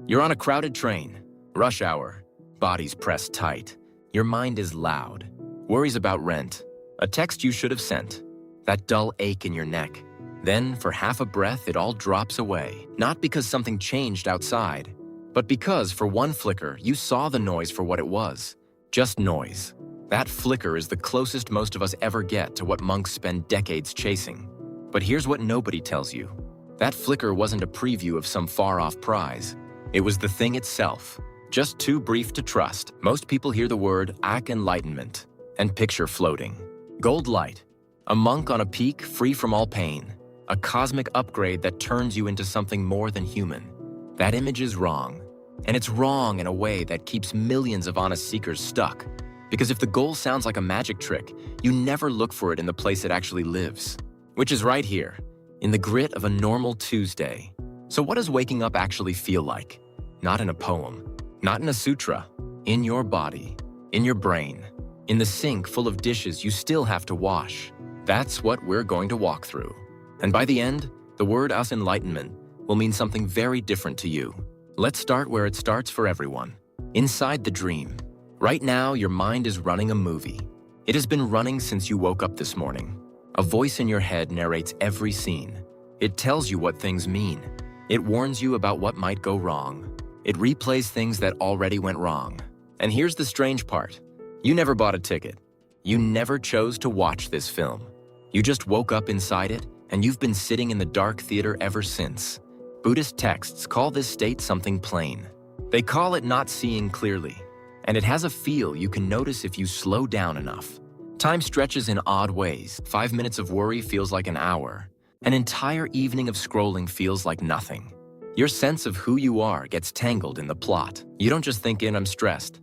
You're on a crowded train, rush hour, bodies pressed tight. Your mind is loud, worries about rent, a text you should have sent, that dull ache in your neck. Then, for half a breath, it all drops away, not because something changed outside, but because, for one flicker, you saw the noise for what it was, just noise. That flicker is the closest most of us ever get to what monks spend decades chasing. But here's what nobody tells you. That flicker wasn't a preview of some far-off prize. It was the thing itself, just too brief to trust. Most people hear the word enlightenment and picture floating. Gold light, a monk on a peak free from all pain, a cosmic upgrade that turns you into something more than human. That image is wrong, and it's wrong in a way that keeps millions of honest seekers stuck. Because if the goal sounds like a magic trick, you never look for it in the place it actually lives, which is right here, in the grit of a normal Tuesday. So what does waking up actually feel like? Not in a poem, not in a sutra, in your body, in your brain, in the sink full of dishes you still have to wash. That's what we're going to walk through. And by the end, the word enlightenment will mean something very different to you. Let's start where it starts for everyone, inside the dream. Right now, your mind is running a movie. It has been running since you woke up this morning. A voice in your head narrates every scene. It tells you what things mean. It warns you about what might go wrong. It replays things that already went wrong. And here's the strange part. You never bought a ticket. You never chose to watch this film. You just woke up inside it, and you've been sitting in the dark theater ever since. Buddhist texts call this state something plain. They call it not seeing clearly. And it has a feel you can notice if you slow down enough. Time stretches in odd ways. 5 minutes of worry feels like an hour. An entire evening of scrolling feels like nothing. Your sense of who you are gets tangled in the plot. You don't just think I'm stressed.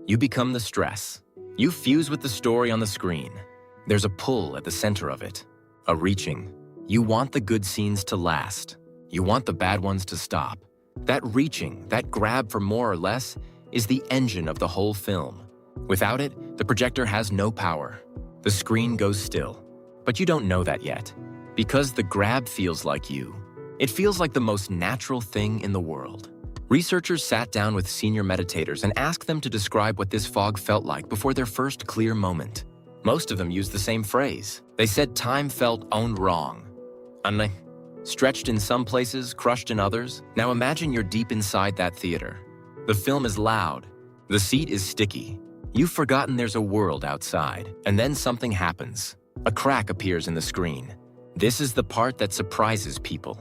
You become the stress. You fuse with the story on the screen. There's a pull at the center of it, a reaching. You want the good scenes to last. You want the bad ones to stop. That reaching, that grab for more or less, is the engine of the whole film. Without it, the projector has no power. The screen goes still. But you don't know that yet. Because the grab feels like you. It feels like the most natural thing in the world. Researchers sat down with senior meditators and asked them to describe what this fog felt like before their first clear moment. Most of them used the same phrase. They said time felt owned wrong. Stretched in some places, crushed in others. Now imagine you're deep inside that theater. The film is loud. The seat is sticky. You've forgotten there's a world outside. And then something happens. A crack appears in the screen. This is the part that surprises people.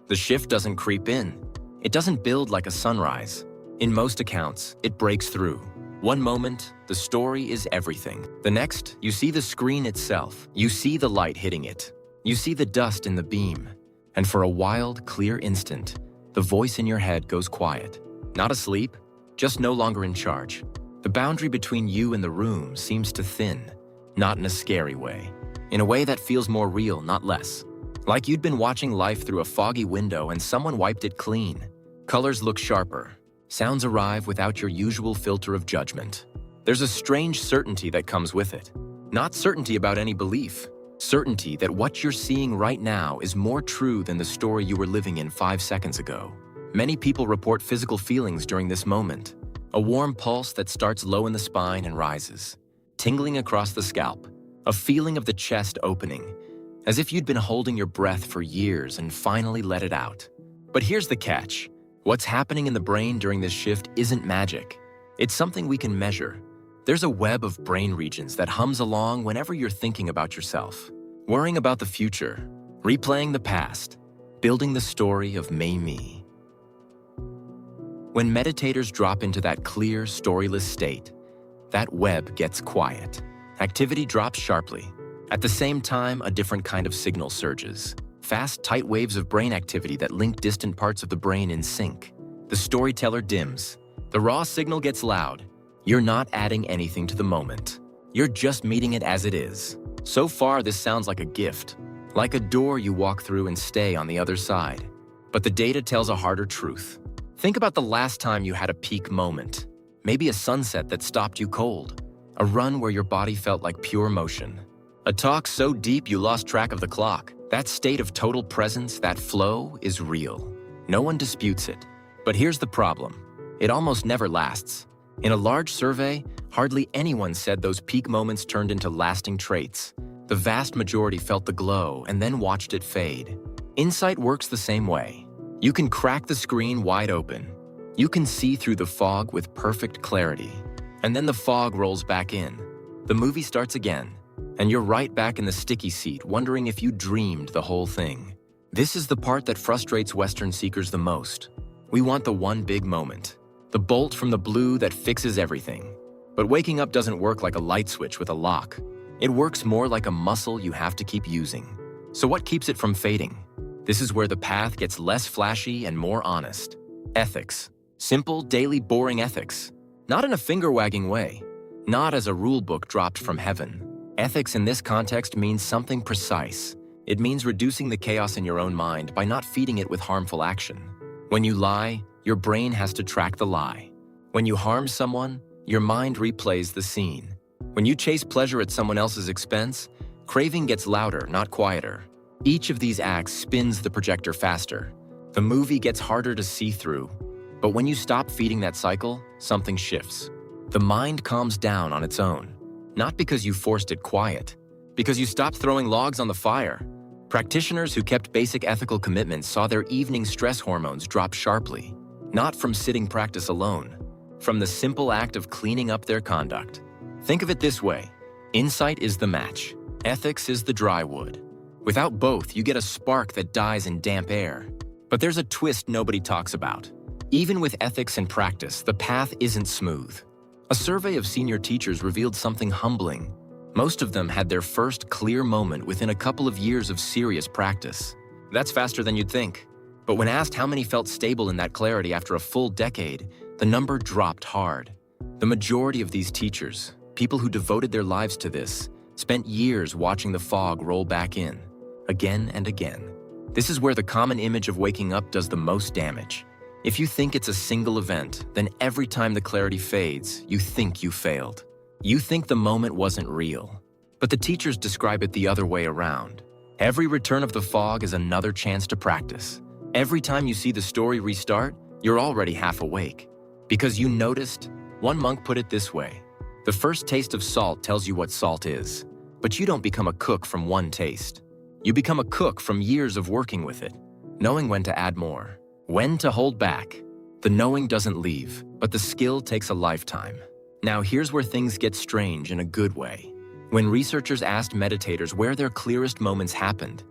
The shift doesn't creep in. It doesn't build like a sunrise. In most accounts, it breaks through. One moment, the story is everything. The next, you see the screen itself. You see the light hitting it. You see the dust in the beam. And for a wild, clear instant, the voice in your head goes quiet. Not asleep, just no longer in charge. The boundary between you and the room seems to thin, not in a scary way. In a way that feels more real, not less. Like you'd been watching life through a foggy window and someone wiped it clean. Colors look sharper. Sounds arrive without your usual filter of judgment. There's a strange certainty that comes with it. Not certainty about any belief. Certainty that what you're seeing right now is more true than the story you were living in 5 seconds ago. Many people report physical feelings during this moment. A warm pulse that starts low in the spine and rises. Tingling across the scalp. A feeling of the chest opening. As if you'd been holding your breath for years and finally let it out. But here's the catch. What's happening in the brain during this shift isn't magic. It's something we can measure. There's a web of brain regions that hums along whenever you're thinking about yourself. Worrying about the future. Replaying the past. Building the story of me. When meditators drop into that clear, storyless state, that web gets quiet. Activity drops sharply. At the same time, a different kind of signal surges. Fast, tight waves of brain activity that link distant parts of the brain in sync. The storyteller dims. The raw signal gets loud. You're not adding anything to the moment. You're just meeting it as it is. So far, this sounds like a gift. Like a door you walk through and stay on the other side. But the data tells a harder truth. Think about the last time you had a peak moment. Maybe a sunset that stopped you cold. A run where your body felt like pure motion. A talk so deep you lost track of the clock. That state of total presence, that flow, is real. No one disputes it. But here's the problem. It almost never lasts. In a large survey, hardly anyone said those peak moments turned into lasting traits. The vast majority felt the glow and then watched it fade. Insight works the same way. You can crack the screen wide open. You can see through the fog with perfect clarity. And then the fog rolls back in. The movie starts again, and you're right back in the sticky seat wondering if you dreamed the whole thing. This is the part that frustrates Western seekers the most. We want the one big moment, the bolt from the blue that fixes everything. But waking up doesn't work like a light switch with a lock. It works more like a muscle you have to keep using. So what keeps it from fading? This is where the path gets less flashy and more honest. Ethics. Simple, daily, boring ethics. Not in a finger-wagging way. Not as a rule book dropped from heaven. Ethics in this context means something precise. It means reducing the chaos in your own mind by not feeding it with harmful action. When you lie, your brain has to track the lie. When you harm someone, your mind replays the scene. When you chase pleasure at someone else's expense, craving gets louder, not quieter. Each of these acts spins the projector faster. The movie gets harder to see through. But when you stop feeding that cycle, something shifts. The mind calms down on its own. Not because you forced it quiet, because you stopped throwing logs on the fire. Practitioners who kept basic ethical commitments saw their evening stress hormones drop sharply, not from sitting practice alone, from the simple act of cleaning up their conduct. Think of it this way. Insight is the match. Ethics is the dry wood. Without both, you get a spark that dies in damp air. But there's a twist nobody talks about. Even with ethics and practice, the path isn't smooth. A survey of senior teachers revealed something humbling. Most of them had their first clear moment within a couple of years of serious practice. That's faster than you'd think. But when asked how many felt stable in that clarity after a full decade, the number dropped hard. The majority of these teachers, people who devoted their lives to this, spent years watching the fog roll back in, again and again. This is where the common image of waking up does the most damage. If you think it's a single event, then every time the clarity fades, you think you failed. You think the moment wasn't real. But the teachers describe it the other way around. Every return of the fog is another chance to practice. Every time you see the story restart, you're already half awake. Because you noticed, one monk put it this way: the first taste of salt tells you what salt is, but you don't become a cook from one taste. You become a cook from years of working with it, knowing when to add more, when to hold back. The knowing doesn't leave, but the skill takes a lifetime. Now here's where things get strange in a good way. When researchers asked meditators where their clearest moments happened,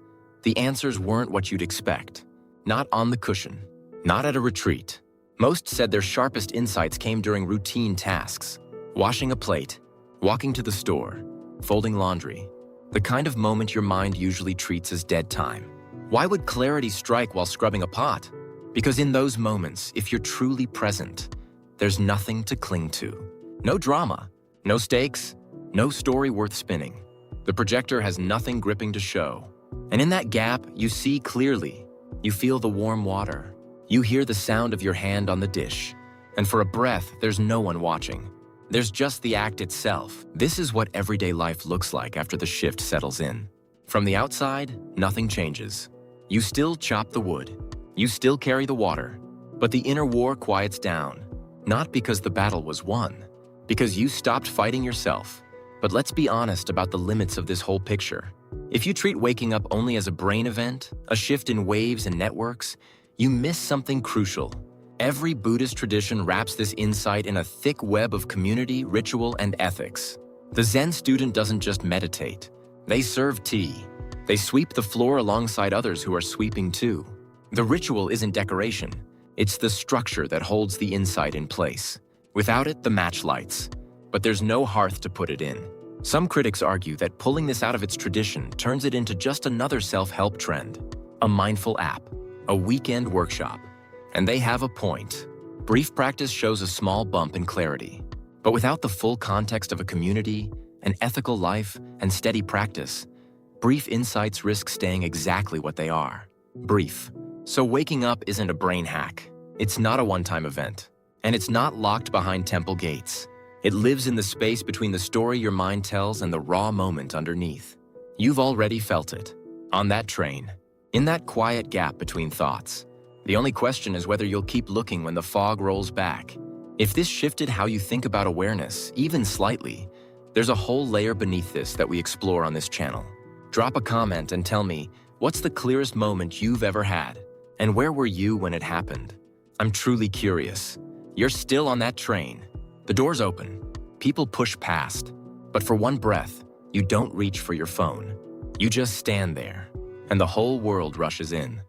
the answers weren't what you'd expect. Not on the cushion, not at a retreat. Most said their sharpest insights came during routine tasks: washing a plate, walking to the store, folding laundry. The kind of moment your mind usually treats as dead time. Why would clarity strike while scrubbing a pot? Because in those moments, if you're truly present, there's nothing to cling to. No drama, no stakes, no story worth spinning. The projector has nothing gripping to show. And in that gap, you see clearly. You feel the warm water. You hear the sound of your hand on the dish. And for a breath, there's no one watching. There's just the act itself. This is what everyday life looks like after the shift settles in. From the outside, nothing changes. You still chop the wood. You still carry the water. But the inner war quiets down. Not because the battle was won, because you stopped fighting yourself. But let's be honest about the limits of this whole picture. If you treat waking up only as a brain event, a shift in waves and networks, you miss something crucial. Every Buddhist tradition wraps this insight in a thick web of community, ritual, and ethics. The Zen student doesn't just meditate. They serve tea. They sweep the floor alongside others who are sweeping too. The ritual isn't decoration. It's the structure that holds the insight in place. Without it, the match lights. But there's no hearth to put it in. Some critics argue that pulling this out of its tradition turns it into just another self-help trend. A mindful app. A weekend workshop. And they have a point. Brief practice shows a small bump in clarity. But without the full context of a community, an ethical life, and steady practice, brief insights risk staying exactly what they are. Brief. So waking up isn't a brain hack. It's not a one-time event. And it's not locked behind temple gates. It lives in the space between the story your mind tells and the raw moment underneath. You've already felt it. On that train. In that quiet gap between thoughts. The only question is whether you'll keep looking when the fog rolls back. If this shifted how you think about awareness, even slightly, there's a whole layer beneath this that we explore on this channel. Drop a comment and tell me, what's the clearest moment you've ever had? And where were you when it happened? I'm truly curious. You're still on that train. The door's open. People push past. But for one breath, you don't reach for your phone. You just stand there, and the whole world rushes in.